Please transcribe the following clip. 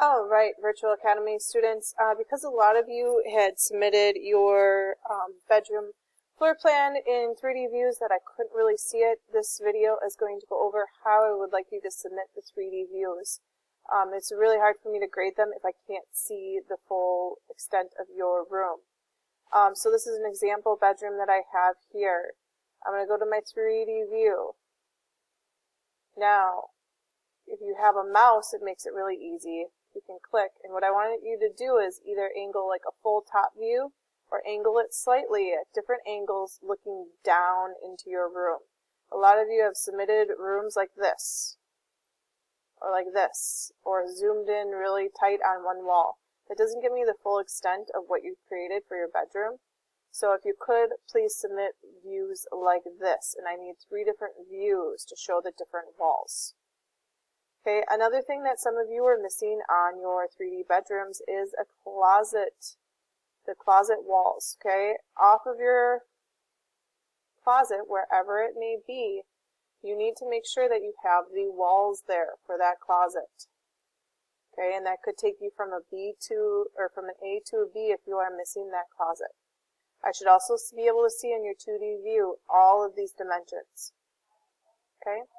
Oh, right, Virtual Academy students. Because a lot of you had submitted your bedroom floor plan in 3D views that I couldn't really see it, this video is going to go over how I would like you to submit the 3D views. It's really hard for me to grade them if I can't see the full extent of your room. So this is an example bedroom that I have here. I'm going to go to my 3D view. Now, if you have a mouse, it makes it really easy. You can click, and what I want you to do is either angle like a full top view or angle it slightly at different angles looking down into your room. A lot of you have submitted rooms like this, or zoomed in really tight on one wall. That doesn't give me the full extent of what you've created for your bedroom. So if you could, please submit views like this, and I need 3 different views to show the different walls. Okay, another thing that some of you are missing on your 3D bedrooms is a closet, the closet walls, okay? Off of your closet, wherever it may be, you need to make sure that you have the walls there for that closet. Okay, and that could take you from a B to, or from an A to a B if you are missing that closet. I should also be able to see in your 2D view all of these dimensions. Okay?